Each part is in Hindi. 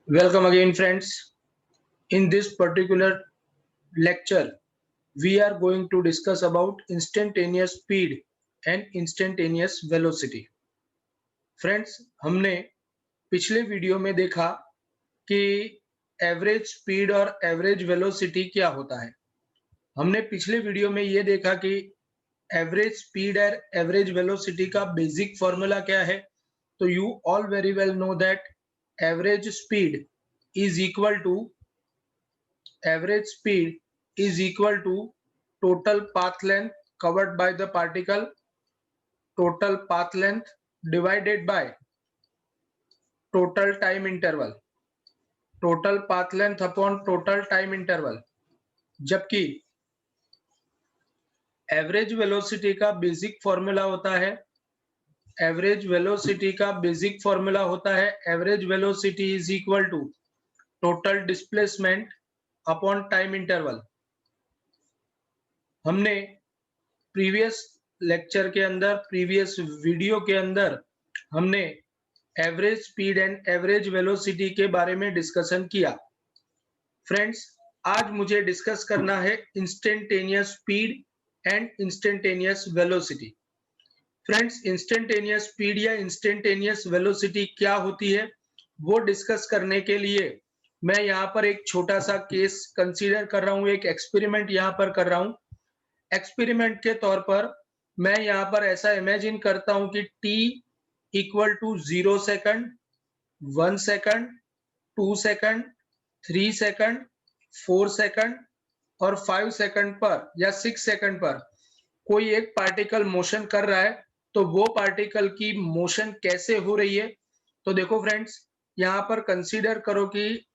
Welcome again, friends. In this particular lecture, we are going to discuss about instantaneous speed and instantaneous velocity. Friends, हमने पिछले वीडियो में देखा कि एवरेज स्पीड और एवरेज वेलोसिटी क्या होता है। हमने पिछले वीडियो में ये देखा कि एवरेज स्पीड और एवरेज वेलोसिटी का बेसिक फॉर्मूला क्या है। तो you all very well know that average speed is equal to average speed is equal to total path length covered by the particle, total path length divided by total time interval, total path length upon total time interval। जबकि एवरेज वेलोसिटी का बेसिक फॉर्मूला होता है, एवरेज वेलोसिटी का बेसिक फॉर्मूला होता है average velocity is equal to total displacement upon time interval. हमने प्रीवियस लेक्चर के अंदर, प्रीवियस वीडियो के अंदर हमने average speed and average velocity के बारे में डिस्कशन किया। फ्रेंड्स, आज मुझे डिस्कस करना है instantaneous speed and instantaneous velocity. Friends, instantaneous speed या इंस्टेंटेनियस वेलोसिटी क्या होती है वो डिस्कस करने के लिए मैं यहाँ पर एक छोटा सा केस कंसीडर कर रहा हूँ, एक एक्सपेरिमेंट यहाँ पर कर रहा हूँ। एक्सपेरिमेंट के तौर पर मैं यहाँ पर ऐसा इमेजिन करता हूं कि t equal to 0 second, 1 second, 2 second, 3 second, 4 second और 5 सेकंड पर या 6 सेकंड पर कोई एक पार्टिकल मोशन कर रहा है। तो वो पार्टिकल की मोशन कैसे हो रही है। तो देखो फ्रेंड्स, यहाँ पर कंसीडर करो कि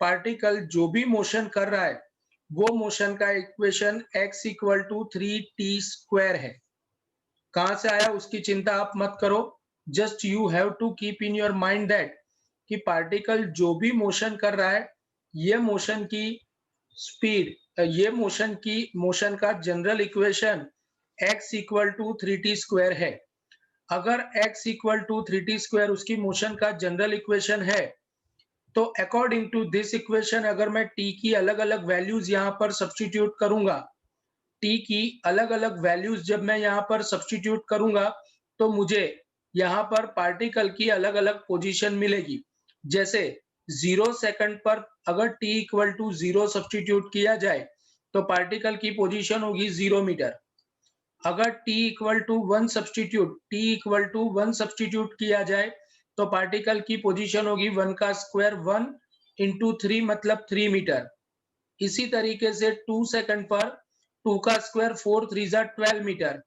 पार्टिकल जो भी मोशन कर रहा है वो मोशन का equation x equal to 3t² है। कहां से आया उसकी चिंता आप मत करो, just you have to keep in your mind that कि पार्टिकल जो भी मोशन कर रहा है ये मोशन की स्पीड, ये मोशन का general equation x equal to 3t² है। अगर x इक्वल टू 3t² उसकी मोशन का जनरल इक्वेशन है तो अकॉर्डिंग टू दिस इक्वेशन अगर मैं t की अलग अलग वैल्यूज यहाँ पर सब्स्टिट्यूट करूंगा, t की अलग अलग वैल्यूज जब मैं यहाँ पर सब्स्टिट्यूट करूंगा तो मुझे यहाँ पर पार्टिकल की अलग अलग पोजीशन मिलेगी। जैसे 0 सेकंड पर अगर t इक्वल टू 0 सब्स्टिट्यूट किया जाए तो पार्टिकल की पोजीशन होगी 0 मीटर। अगर t इक्वल टू 1 सब्स्टिट्यूट किया जाए तो पार्टिकल की पोजीशन होगी 1 का स्क्वायर 1 इंटू 3 मतलब 3 मीटर। इसी तरीके से 2 सेकंड पर 2 का स्क्वायर 4 3 जा 12 मीटर,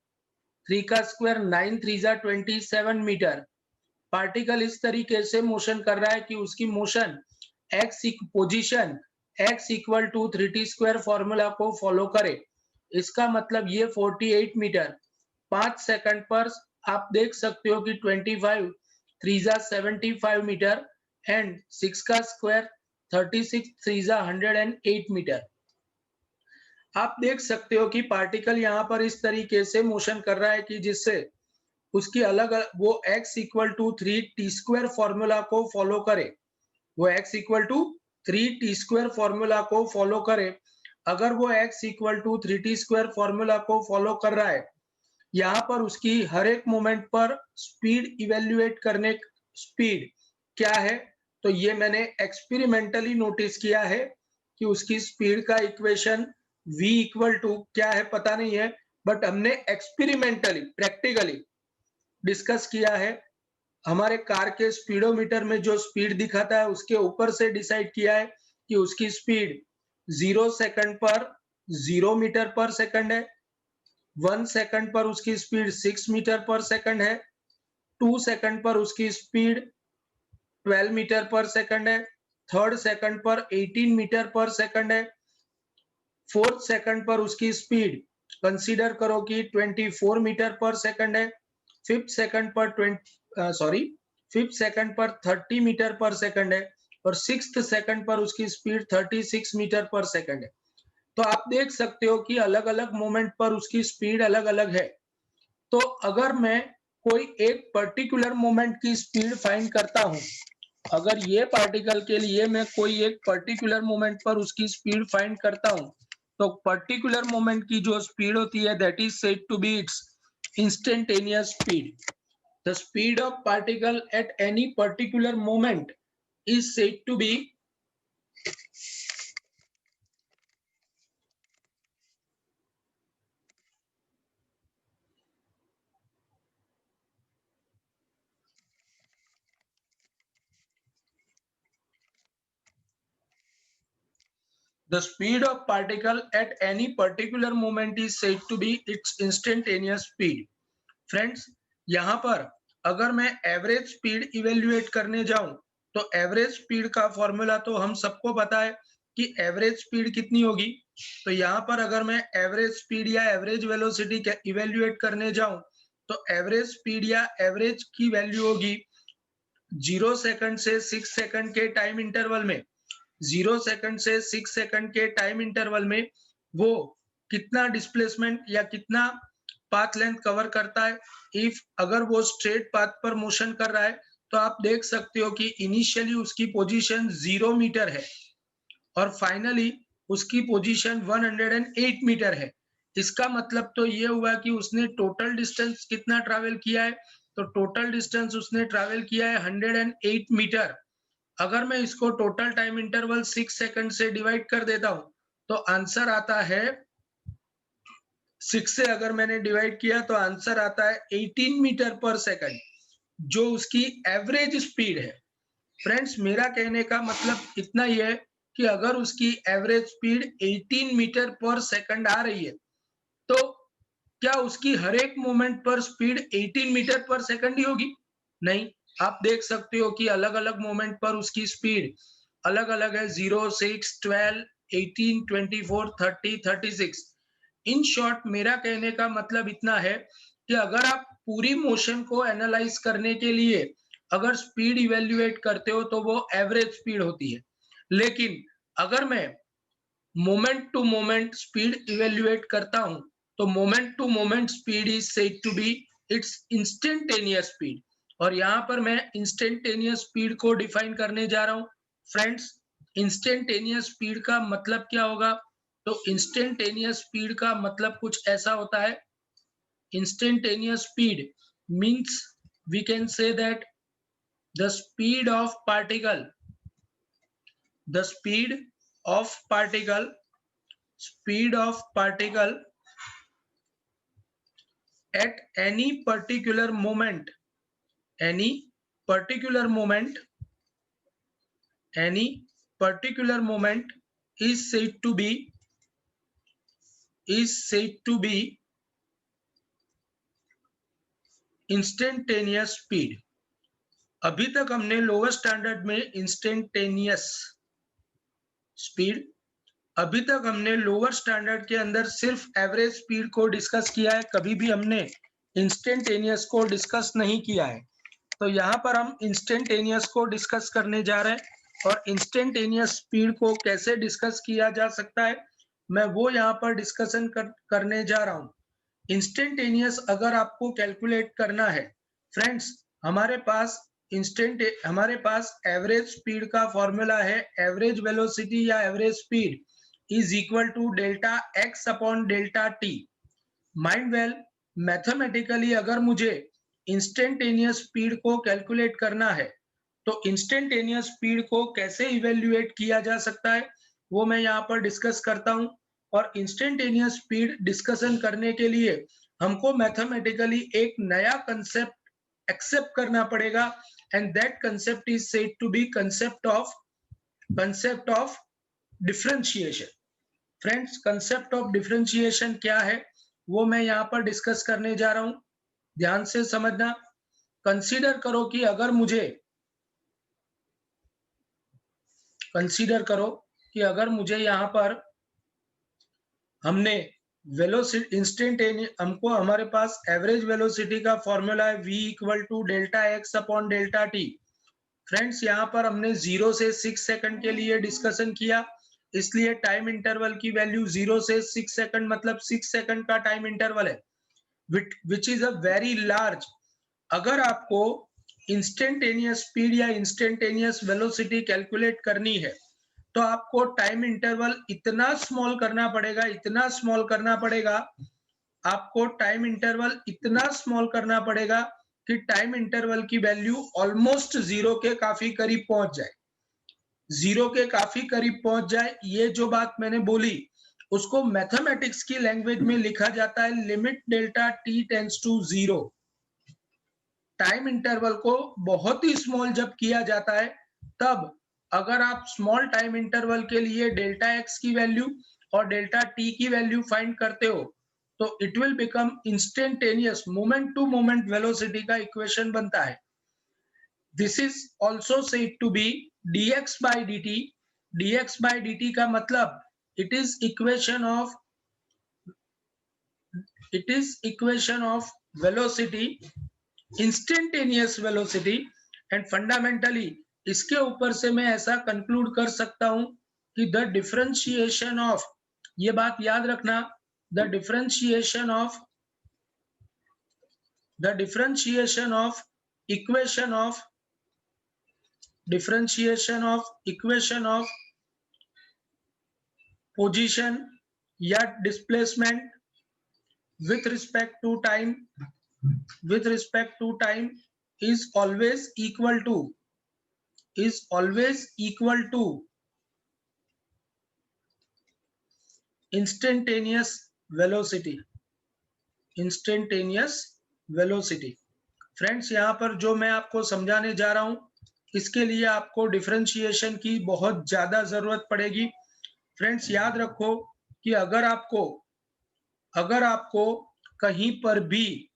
3 का स्क्वायर 9 3 जा 27 मीटर। पार्टिकल इस तरीके से मोशन कर रहा है कि उसकी motion position x equal to 3t² formula को फॉलो करे। इसका मतलब ये 48 मीटर 5 सेकंड पर आप देख सकते हो कि 25 3 जा 75 मीटर एंड 6 का स्क्वायर 36 3 जा 108 मीटर। आप देख सकते हो कि पार्टिकल यहाँ पर इस तरीके से मोशन कर रहा है कि जिससे उसकी अलग वो x equal to 3t² formula को फॉलो करे, वो x equal to 3t² formula को फॉलो करे। अगर वो x equal to 3t² formula को फॉलो कर रहा है, यहाँ पर उसकी हर एक मोमेंट पर स्पीड इवेल्युएट करने, स्पीड क्या है तो ये मैंने एक्सपेरिमेंटली नोटिस किया है कि उसकी स्पीड का इक्वेशन v इक्वल टू क्या है पता नहीं है, बट हमने एक्सपेरिमेंटली प्रैक्टिकली डिस्कस किया है। हमारे कार के स्पीडोमीटर में जो स्पीड दिखाता है उसके ऊपर से डिसाइड किया है कि उसकी स्पीड 0 सेकंड पर 0 मीटर पर सेकंड है, 1 सेकंड पर उसकी स्पीड 6 मीटर पर सेकंड है, 2 सेकंड पर उसकी स्पीड 12 मीटर पर सेकंड है, 3rd सेकंड पर 18 मीटर पर सेकंड है, 4th सेकंड पर उसकी स्पीड कंसीडर करो कि 24 मीटर पर सेकंड है, 5th सेकंड पर 5th सेकंड पर 30 मीटर पर सेकंड है और 6th सेकंड पर उसकी स्पीड 36 मीटर पर सेकंड है। तो आप देख सकते हो कि अलग अलग मोमेंट पर उसकी स्पीड अलग अलग है। तो अगर मैं कोई एक पर्टिकुलर मोमेंट की स्पीड फाइंड करता हूं अगर ये पार्टिकल के लिए मैं कोई एक पर्टिकुलर मोमेंट पर उसकी स्पीड फाइंड करता हूं, तो पर्टिकुलर मोमेंट की जो स्पीड होती है that is said to be its instantaneous speed. The speed of particle at any particular moment is said to be the speed of particle at any particular moment is said to be its instantaneous speed. Friends, यहाँ पर अगर मैं एवरेज स्पीड इवेल्युएट करने जाऊं तो एवरेज स्पीड का फॉर्मूला तो हम सबको पता है कि एवरेज स्पीड कितनी होगी. तो यहाँ पर अगर मैं एवरेज स्पीड या एवरेज वेलोसिटी इवेल्युएट करने जाऊं तो एवरेज स्पीड या एवरेज की वैल्यू होगी 0 सेकंड से 6 सेकंड के टाइम इंटरवल में. 0 सेकंड से 6 सेकंड के टाइम इंटरवल में वो कितना डिस्प्लेसमेंट या कितना पाथ लेंथ कवर करता है. इफ अगर वो स्ट्रेट पाथ पर मोशन कर रहा है तो आप देख सकते हो कि इनिशियली उसकी पोजीशन 0 मीटर है और फाइनली उसकी पोजीशन 108 मीटर है. इसका मतलब तो ये हुआ कि उसने टोटल डिस्टेंस कितना ट्रैवल किया है. तो टोटल डिस्टेंस उसने ट्रैवल किया है 108 मीटर. अगर मैं इसको टोटल टाइम इंटरवल 6 सेकंड से डिवाइड कर देता हूं तो आंसर आता है 6 से अगर मैंने डिवाइड किया तो आंसर आता है 18 मीटर पर सेकंड, जो उसकी एवरेज स्पीड है. फ्रेंड्स, मेरा कहने का मतलब इतना ही है कि अगर उसकी एवरेज स्पीड 18 मीटर पर सेकंड आ रही है तो क्या उसकी हर एक मोमेंट पर स्पीड 18 मीटर पर सेकंड ही होगी? नहीं. आप देख सकते हो कि अलग अलग मोमेंट पर उसकी स्पीड अलग अलग है. 0, 6, 12, 18, 24, 30, 36. इन शॉर्ट मेरा कहने का मतलब इतना है कि अगर आप पूरी मोशन को एनालाइज करने के लिए अगर स्पीड इवेल्युएट करते हो तो वो एवरेज स्पीड होती है. लेकिन अगर मैं moment to moment speed evaluate करता हूं तो moment to moment speed is said to be its instantaneous speed. और यहां पर मैं इंस्टेंटेनियस स्पीड को डिफाइन करने जा रहा हूं. फ्रेंड्स, इंस्टेंटेनियस स्पीड का मतलब क्या होगा? तो इंस्टेंटेनियस स्पीड का मतलब कुछ ऐसा होता है. Instantaneous speed means we can say that the speed of particle the speed of particle at any particular moment is said to be instantaneous speed. अभी तक हमने लोअर स्टैंडर्ड में इंस्टेंटेनियस स्पीड, अभी तक हमने लोअर स्टैंडर्ड के अंदर सिर्फ एवरेज स्पीड को डिस्कस किया है. कभी भी हमने इंस्टेंटेनियस को डिस्कस नहीं किया है. तो यहाँ पर हम इंस्टेंटेनियस को डिस्कस करने जा रहे हैं और इंस्टेंटेनियस स्पीड को कैसे डिस्कस किया जा सकता है मैं वो यहाँ पर डिस्कशन करने जा रहा हूँ. इंस्टेंटेनियस अगर आपको कैलकुलेट करना है फ्रेंड्स, हमारे पास एवरेज स्पीड का फॉर्मूला है. एवरेज वेलोसिटी या average speed is equal to delta x upon delta t. Mind well, mathematically अगर मुझे इंस्टेंटेनियस स्पीड को कैलकुलेट करना है तो इंस्टेंटेनियस स्पीड को कैसे इवेल्युएट किया जा सकता है वो मैं यहाँ पर डिस्कस करता हूँ. और इंस्टेंटेनियस स्पीड डिस्कशन करने के लिए हमको मैथमेटिकली एक नया कंसेप्ट एक्सेप्ट करना पड़ेगा and that concept is said to be concept of differentiation. Friends, concept of differentiation क्या है वो मैं यहाँ पर डिस्कस करने जा रहा हूं. ध्यान से समझना. कंसीडर करो कि अगर मुझे यहाँ पर हमने वेलोसिटी इंस्टेंटेनियस, हमको हमारे पास एवरेज वेलोसिटी का फॉर्मूला है v equal to delta x upon delta t. Friends, यहाँ पर हमने 0 से 6 सेकंड के लिए डिस्कशन किया, इसलिए टाइम इंटरवल की वैल्यू 0 से 6 सेकंड मतलब 6 सेकंड का टाइम इंटरवल है which is a very large. अगर आपको इंस्टेंटेनियस स्पीड या इंस्टेंटेनियस वेलोसिटी कैलकुलेट करनी है तो आपको टाइम इंटरवल इतना स्मॉल करना पड़ेगा, इतना स्मॉल करना पड़ेगा, आपको टाइम इंटरवल इतना स्मॉल करना पड़ेगा कि टाइम इंटरवल की वैल्यू ऑलमोस्ट जीरो के काफी करीब पहुंच जाए, जीरो के काफी करीब पहुंच जाए। ये जो बात मैंने बोली उसको मैथमेटिक्स की लैंग्वेज में लिखा जाता है limit delta t tends to zero. Time interval को बहुत ही स्मॉल जब किया जाता है तब अगर आप स्मॉल टाइम इंटरवल के लिए डेल्टा एक्स की वैल्यू और डेल्टा टी की वैल्यू फाइंड करते हो तो it will become instantaneous moment to moment velocity का इक्वेशन बनता है। This is also said to be dx by dt। dx by dt का मतलब it is equation of velocity, instantaneous velocity. And fundamentally इसके ऊपर से मैं ऐसा कंक्लूड कर सकता हूं कि द डिफरेंशिएशन ऑफ, ये बात याद रखना, the differentiation of equation of position या displacement with respect to time is always equal to instantaneous velocity। Friends यहाँ पर जो मैं आपको समझाने जा रहा हूं इसके लिए आपको डिफरेंशिएशन की बहुत ज्यादा जरूरत पड़ेगी। फ्रेंड्स याद रखो कि अगर आपको कहीं पर भी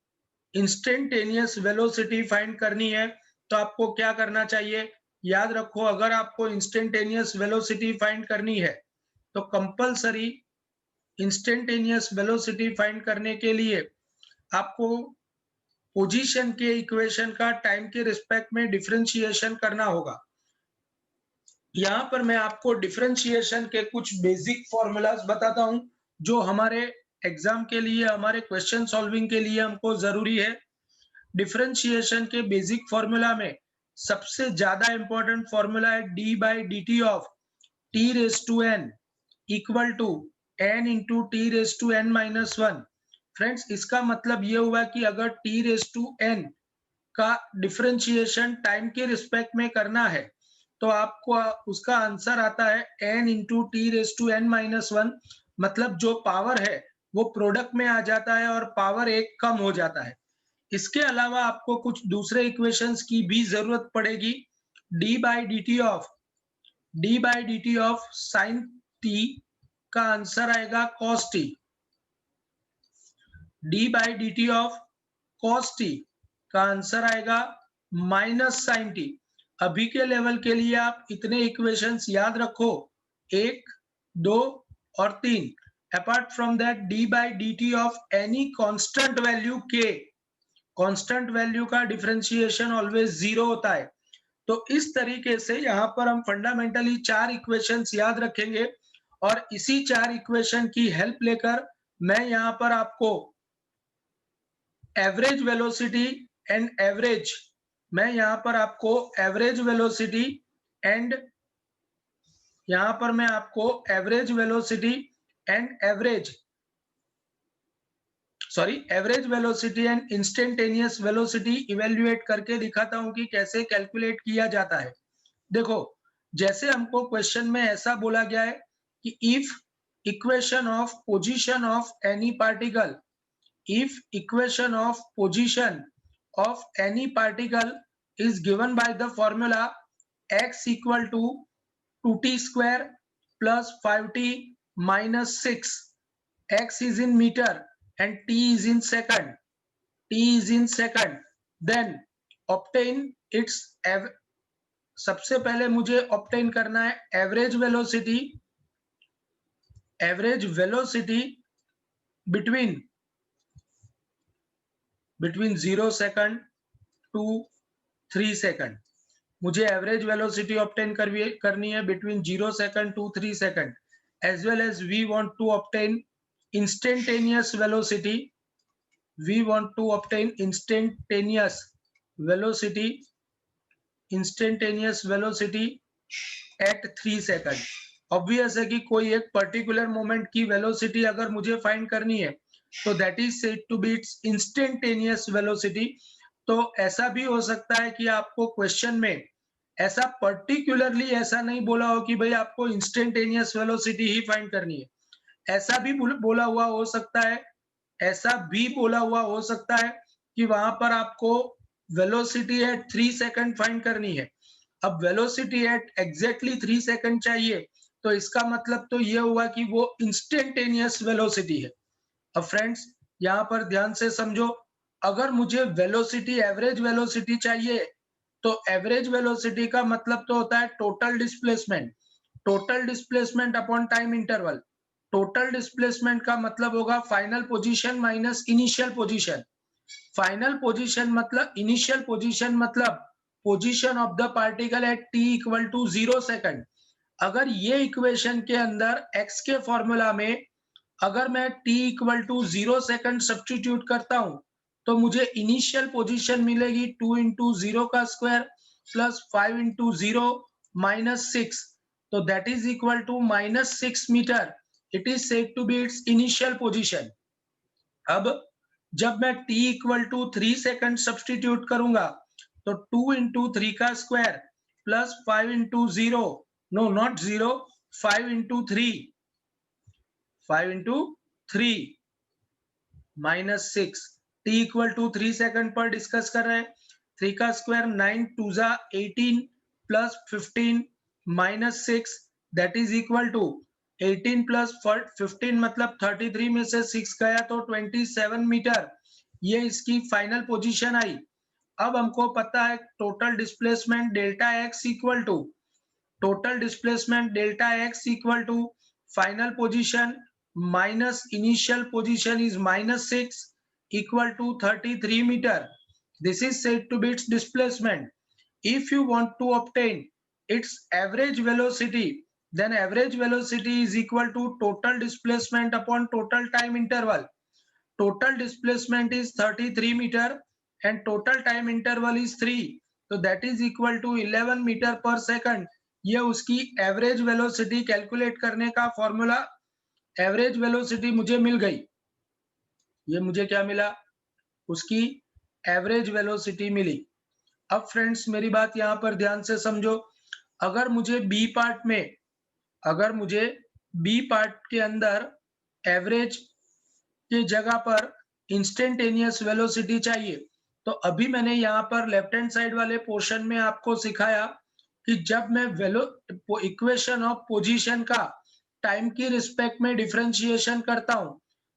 इंस्टेंटेनियस वेलोसिटी फाइंड करनी है तो आपको क्या करना चाहिए, याद रखो अगर आपको इंस्टेंटेनियस वेलोसिटी फाइंड करनी है तो कंपलसरी इंस्टेंटेनियस वेलोसिटी फाइंड करने के लिए आपको पोजीशन के इक्वेशन का टाइम के रिस्पेक्ट में डिफरेंशिएशन करना होगा। यहाँ पर मैं आपको डिफरेंशिएशन के कुछ बेसिक फॉर्मूलाज बताता हूं जो हमारे एग्जाम के लिए, हमारे क्वेश्चन सॉल्विंग के लिए हमको जरूरी है। डिफरेंशिएशन के बेसिक फॉर्मूला में सबसे ज्यादा इंपॉर्टेंट फॉर्मूला है d by d t of t raise to n equal to n into t raise to n minus one. Friends इसका मतलब ये हुआ कि अगर टी रेज टू एन का डिफरेंशिएशन टाइम के रिस्पेक्ट में करना है तो आपको उसका आंसर आता है n into t raise to n minus one. मतलब जो पावर है वो प्रोडक्ट में आ जाता है और पावर एक कम हो जाता है। इसके अलावा आपको कुछ दूसरे इक्वेशंस की भी जरूरत पड़ेगी। d by d t of sine t का आंसर आएगा cos t। d by d t of cos t का आंसर आएगा माइनस साइन t। अभी के लेवल के लिए आप इतने इक्वेशंस याद रखो, 1, 2 और 3। Apart from that d by d t of any constant value k, constant value का डिफरेंशिएशन ऑलवेज जीरो होता है। तो इस तरीके से यहाँ पर हम फंडामेंटली 4 इक्वेशंस याद रखेंगे और इसी 4 इक्वेशन की हेल्प लेकर मैं यहाँ पर आपको एवरेज वेलोसिटी एंड एवरेज, मैं यहाँ पर आपको एवरेज वेलोसिटी एंड यहाँ पर मैं आपको average velocity and average velocity and instantaneous velocity evaluate करके दिखाता हूं कि कैसे कैलकुलेट किया जाता है। देखो जैसे हमको क्वेश्चन में ऐसा बोला गया है कि if equation of position of any particle, if equation of position of any particle is given by the formula x equal to 2t square plus 5t minus 6, x is in meter and t is in second, then obtain its सबसे पहले मुझे ऑब्टेन करना है average velocity between 0 second to 3 second. मुझे एवरेज वेलोसिटी ऑब्टेन करनी है between 0 second to 3 second, as well as we want to obtain instantaneous velocity instantaneous velocity at 3 second. Obvious है कि कोई एक पर्टिकुलर मोमेंट की वेलोसिटी अगर मुझे फाइंड करनी है तो that is said to be its instantaneous velocity. तो ऐसा भी हो सकता है कि आपको क्वेश्चन में ऐसा पर्टिकुलरली ऐसा नहीं बोला हो कि भाई आपको इंस्टेंटेनियस वेलोसिटी ही फाइंड करनी है। ऐसा भी बोला हुआ हो सकता है, ऐसा भी बोला हुआ हो सकता है कि वहां पर आपको वेलोसिटी एट 3 सेकंड फाइंड करनी है। अब वेलोसिटी एट एग्जैक्टली 3 सेकंड चाहिए तो इसका मतलब तो ये हुआ कि वो इंस्टेंटेनियस वेलोसिटी है। अब फ्रेंड्स यहाँ पर ध्यान से समझो, अगर मुझे वेलोसिटी एवरेज वेलोसिटी चाहिए तो एवरेज वेलोसिटी का मतलब तो होता है total displacement, total displacement upon time interval. Total displacement का मतलब होगा final position minus initial position. Final position मतलब इनिशियल पोजीशन मतलब position of the particle at t equal to 0 second. अगर ये इक्वेशन के अंदर x के फॉर्मूला में अगर मैं t equal to 0 second substitute करता हूं तो मुझे इनिशियल पोजीशन मिलेगी 2 इंटू 0 का स्क्वायर प्लस 5 इंटू 0 माइनस 6, तो that is equal to minus 6 metre. It is said to be its initial position. अब जब मैं t equal to 3 second substitute करूंगा तो 2 इंटू 3 का square plus 5 into 0, no not 0, 5 into 3, 5 into 3 minus 6। t equal to 3 second पर डिस्कस कर रहे हैं। 3 का स्क्वायर 9 2 जा 18 plus 15 minus 6 that is equal to 18 plus 15 मतलब 33 में से 6 गया तो 27 मीटर। ये इसकी फाइनल पोजीशन आई। अब हमको पता है total displacement delta x equal to total displacement delta x equal to final position minus initial position is minus 6 equal to 33 meter. This is said to be its displacement. If you want to obtain its average velocity, then average velocity is equal to total displacement upon total time interval. Total displacement is 33 meter and total time interval is 3. So that is equal to 11 meter per second. ये उसकी एवरेज वेलोसिटी कैलकुलेट करने का फॉर्मूला, एवरेज वेलोसिटी मुझे मिल गई। ये मुझे क्या मिला? उसकी एवरेज वेलोसिटी मिली। अब फ्रेंड्स मेरी बात यहाँ पर ध्यान से समझो, अगर मुझे बी पार्ट में, अगर मुझे बी पार्ट के अंदर एवरेज की जगह पर इंस्टेंटेनियस वेलोसिटी चाहिए तो अभी मैंने यहाँ पर लेफ्ट हैंड साइड वाले पोर्शन में आपको सिखाया कि जब मैं इक्वेशन ऑफ पोजीशन का टाइम की रिस्पेक्ट में डिफरेंशिएशन करता हूं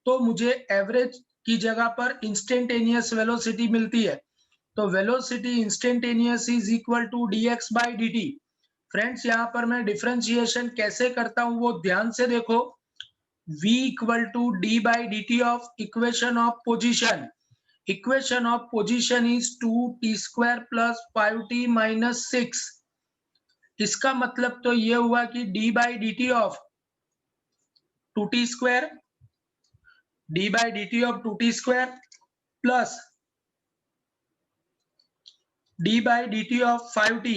तो मुझे एवरेज की जगह पर इंस्टेंटेनियस वेलोसिटी मिलती है। तो velocity instantaneous is equal to dx by dt। Friends यहाँ पर मैं डिफरेंशिएशन कैसे करता हूं वो ध्यान से देखो। v equal to d by dt of equation of position. Equation of position is 2t square plus 5t minus 6। इसका मतलब तो ये हुआ कि d by dt of 2t square, d by dt of 2t square plus d by dt of 5t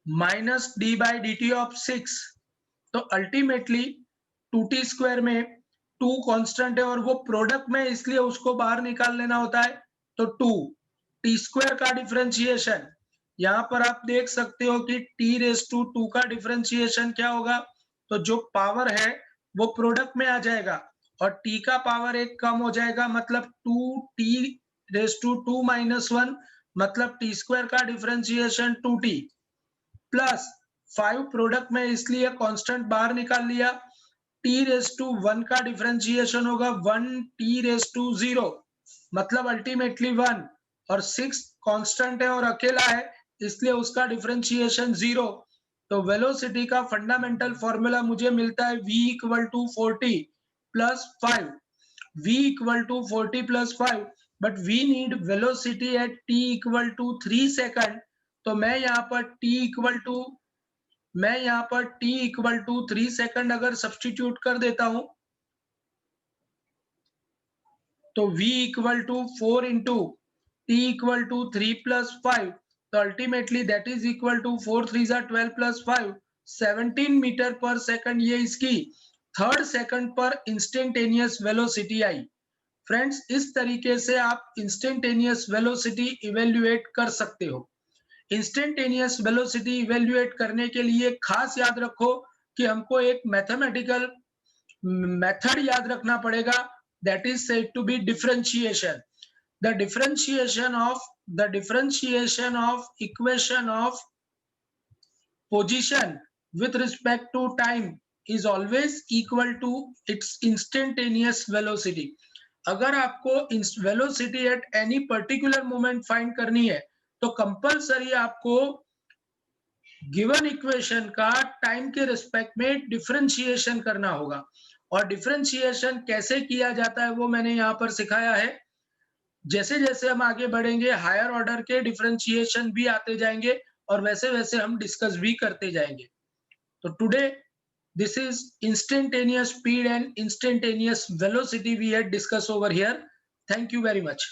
minus d by dt of 6। तो अल्टीमेटली 2t स्क्वायर में 2 कांस्टेंट है और वो प्रोडक्ट में इसलिए उसको बाहर निकाल लेना होता है। तो 2 t स्क्वायर का डिफरेंशिएशन, यहाँ पर आप देख सकते हो कि t रेस टू 2 का डिफरेंशिएशन क्या होगा, तो जो पावर है वो प्रोडक्ट में आ जाएगा और t का पावर एक कम हो जाएगा मतलब 2t रेस टू 2 माइनस 1 मतलब t स्क्वायर का डिफरेंशिएशन 2t प्लस 5 प्रोडक्ट में इसलिए कांस्टेंट बाहर निकाल लिया। t रेस टू 1 का डिफरेंशिएशन होगा 1 t रेस टू 0 मतलब अल्टीमेटली 1 और 6 कांस्टेंट है और अकेला है इसलिए उसका डिफरेंशिएशन 0। तो वेलोसिटी का फंडामेंटल फॉर्मूला मुझे मिलता है v equal to 40 plus 5। v equal to 40 plus 5 but we need velocity at t equal to 3 second. तो मैं यहाँ पर t इक्वल टू 3 सेकंड अगर सब्स्टिट्यूट कर देता हूं तो v equal to 4 into t equal to 3 plus 5 तो ultimately that is equal to 4 3 जा 12 प्लस 5 17 मीटर पर सेकंड, ये इसकी थर्ड सेकंड पर इंस्टेंटेनियस वेलोसिटी आई। फ्रेंड्स, इस तरीके से आप इंस्टेंटेनियस वेलोसिटी इवेल्युएट कर सकते हो। इंस्टेंटेनियस वेलोसिटी इवेल्युएट करने के लिए खास याद रखो कि हमको एक मैथमेटिकल मेथड याद रखना पड़ेगा, that is said to be differentiation. The differentiation of equation of position with respect to time is always equal to its instantaneous velocity. अगर आपको velocity at any particular moment find करनी है तो कंपलसरी आपको गिवन इक्वेशन का टाइम के रिस्पेक्ट में डिफरेंशिएशन करना होगा। और डिफरेंशिएशन कैसे किया जाता है वो मैंने यहाँ पर सिखाया है। जैसे जैसे हम आगे बढ़ेंगे हायर ऑर्डर के डिफरेंशिएशन भी आते जाएंगे और वैसे वैसे हम डिस्कस भी करते जाएंगे। तो today this is instantaneous speed and instantaneous velocity we had discuss over here. Thank you very much.